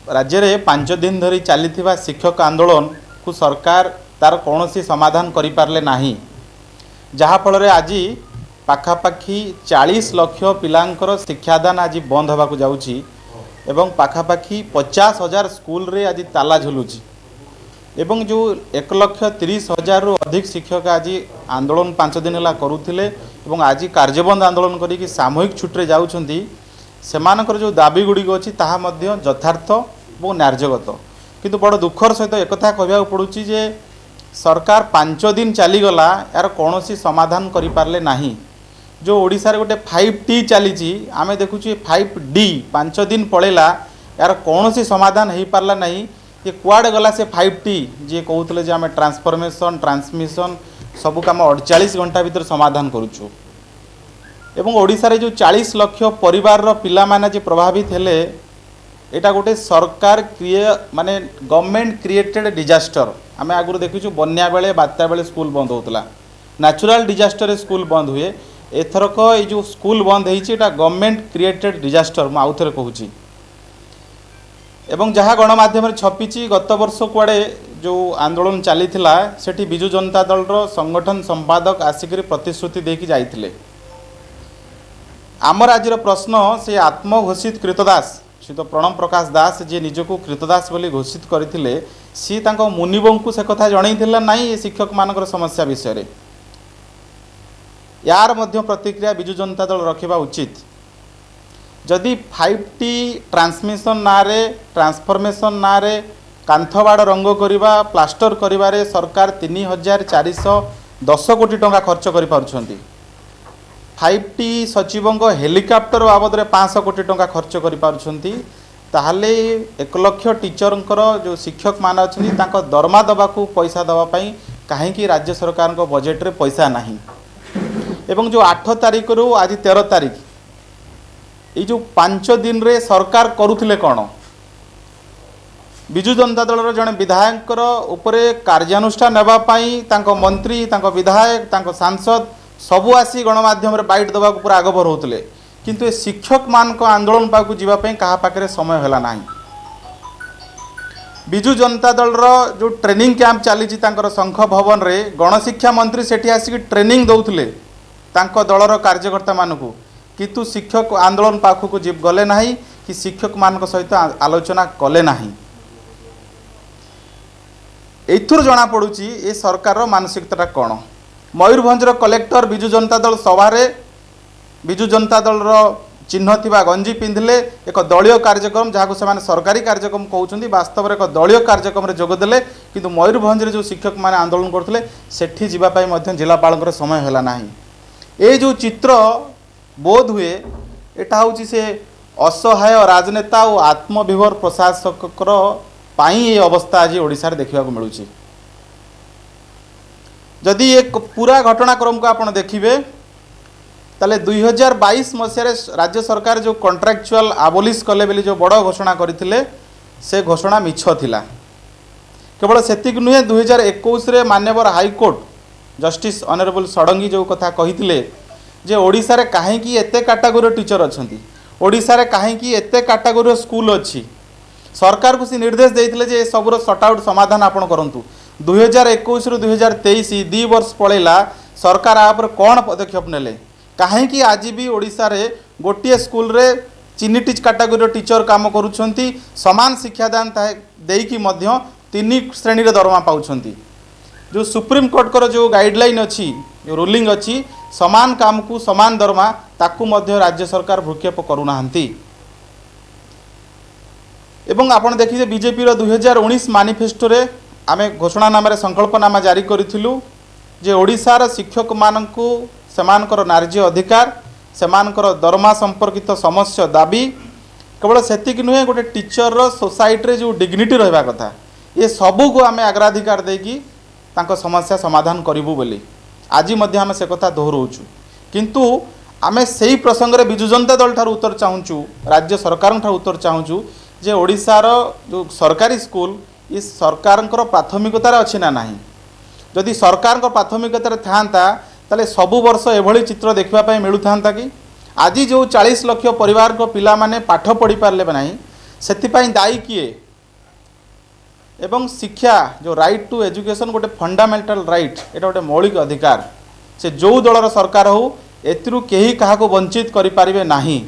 राज्य में 5 दिन धरी चली शिक्षक आंदोलन को सरकार तार कौन समाधान कर पारे ना, जहाँफल आज पाखापाखि 40 लाख पिलांकर शिक्षादान आज बंद होगा जाऊँगी एवं पाखापाखि 50,000 स्कूल रे आज ताला झुलुची एवं जो 1,30,000 रु अधिक शिक्षक आज आंदोलन 5 दिन है करुले एवं आज कार्यबंद आंदोलन करी सामूहिक छुट्टी जाऊँगी सेमानकर जो दाबी गुड़िक अच्छी ताहा यथार्थ और न्यायगत किंतु बड़ दुखर सहित एक कहवा पड़ुछि जे सरकार 5 दिन चलीगला यार कौन समाधान कर पारे ना। जो ओडिशा रे गोटे 5T चली आम देखुचे 5D 5 दिन पड़ेला यार कौन समाधान हो पारा ना। ये कुआड़े गला से 5T जी कहते आम ट्रांसफॉर्मेशन ट्रांसमिशन सबू कम 48 घंटा भीतर समाधान करुचु एवं ओडिशा रे जो 40 लाख परिवार पिला माने जे प्रभावित हेले एटा गोटे सरकार माने गवर्नमेंट क्रिएटेड डिजास्टर। आम आगुरी देखीचु बन्या बेले बात्या बेले स्कूल बंद होता, नेचुरल डिजास्टर स्कूल बंद हुए, एथरक ये जो स्कूल बंद होती गवर्नमेंट क्रिएटेड डिजास्टर मु आउथरे कहूची। एवं जहाँ गणमाध्यम छपी गत वर्ष कुआड़े जो आंदोलन चली सेठी बिजु जनता दल संगठन संपादक आसिक प्रतिश्रुति देकी जाइथिले। आमर आज प्रश्न से आत्मघोषित कृतदास श्री तो प्रणव प्रकाश दास जी निजको कृतदास बोली घोषित करथिले सी तांको मुनिबों को से कथा जणैथिला नाही ये शिक्षक मानकर समस्या विषय रे। यार मध्य प्रतिक्रिया बिजु जनता दल रखिबा उचित। जदि 5T ट्रांसमिशन नारे ट्रांसफॉर्मेशन नारे कांथबाड़ रंग करवा प्लास्टर करिवारे सरकार 3,410 कोटी टंका खर्च करि पारुछंती। 5T सचिवों हेलिकॉप्टर बाबद में 500 कोटी टंका खर्च कर पारुछंती। ताहले 1 लाख टीचर जो शिक्षक मान अच्छा दरमा दबाकू पैसा दवापाई कहीं राज्य सरकार बजेट रे पैसा नहीं। एवं जो 8 तारीख रु आज 13 तारीख ये जो 5 दिन रे सरकार करुथिले कौन बिजु जनता दल जड़े विधायक उपरे कार्यानुष्ठान नेबापाई तांको मंत्री तांको विधायक तांको सांसद सबू आसी गणमाध्यम बाइट देवा पूरा आगभर होते किंतु शिक्षक मान आंदोलन पाक जावाई क्या पाखे समय है ना। बिजु जनता दल जो ट्रेनिंग कैंप चली शंख भवन रे गणशिक्षा मंत्री सेठी आसिक ट्रेनिंग दौले दलर कार्यकर्ता मानू किंतु शिक्षक आंदोलन पाखक गले ना कि शिक्षक मान सहित आलोचना कले ना। एथुर जना पड़ुची ए सरकार मानसिकता कौन। मयूरभंजर कलेक्टर बिजु जनता दल सभारे बिजु जनता दल चिन्ह थिबा गंजी पिंधिले एक दलीय कार्यक्रम जहाँ से सरकारी कार्यक्रम कहते वास्तव में एक दलीय कार्यक्रम में जोगदेले किंतु मयूरभंज जो शिक्षक माने आंदोलन करते सेठी जीवापाई मध्य जिलापाल समय है ना। ये जो चित्र बोध हुए एटा हूँ से असहाय राजनेता और आत्मविभर प्रशासक ये अवस्था आज ओडिशा रे देखा मिलूँ। जदि एक पूरा घटनाक्रम को आपन देखिए ताले 2022 मसीह राज्य सरकार जो कॉन्ट्रैक्चुअल आबोलिश कले बेली जो बड़ घोषणा करथिले से घोषणा मिछ थिला। केवल सेतिक नुहे 2021 रे माननीय हाईकोर्ट जस्टिस ऑनरेबल षडंगी जो कथा कहिथिले जे ओडिशा रे काहेकि एते कैटेगोरी टीचर अछंती, ओडिशा रे काहेकि एते कैटेगोरी स्कूल अछि, सरकार को सी निर्देश देइथिले जे सबरो सॉर्ट आउट समाधान आपण करंतु। 2021 रु 2023 2 वर्ष पड़ेला सरकार आप कौन पदक्षेप नेले कहीं आज भी ओडिशा रे गोटे स्कूल रे चिन्हित कैटेगोरी टीचर काम करुछंती समान शिक्षादान देकी मध्य 3 श्रेणी रे दरमा पाउछंती। जो सुप्रीम कोर्ट कर जो गाइडलाइन अच्छी जो रूलिंग अच्छी समान काम को समान दरमा ताकू मध्य राज्य सरकार भ्रूक्षेप करूनाहांती। एवं आपण देखिए बीजेपी रो 2019 मैनिफेस्टो रे आमे घोषणानामा संकल्पनामा जारी करिथिलु जे ओडिशार शिक्षक मानकु सेमानकर नार्य अधिकार सेमानकर दरमा संपर्कित समस्या दाबी केवल सेतिक नुहे गोटे टीचर रो सोसाइटी रे जो डिग्निटी रहबा कथा ये सबू को आमे अग्राधिकार देकी तांको समस्या समाधान करिबु बोली आज मध्य आमे से कथा दोहराउछु। किंतु आमे सेही प्रसंग रे बिजु जनता दल ठार उत्तर चाहूचु राज्य सरकार ठार उत्तर चाहूचु जे ओडिशार जो सरकारी स्कूल ये सरकार प्राथमिकतार अच्छी ना नहीं। जदि सरकार प्राथमिकतार था ताले सबु वर्ष एभली चित्र देखापी मिलू था कि आज जो 40 लाख परिवार को पिला माने पाठ पढ़ी पारे ना ସେଥିପାଇଁ ଦାयୀ କିଏ? एवं शिक्षा जो राइट टू एजुकेशन गोटे फंडामेंटल राइट, एटा गोटे मौलिक अधिकार। से जो दलर सरकार हो एथिरु केही काहाको वंचित करि पारिबे नाही।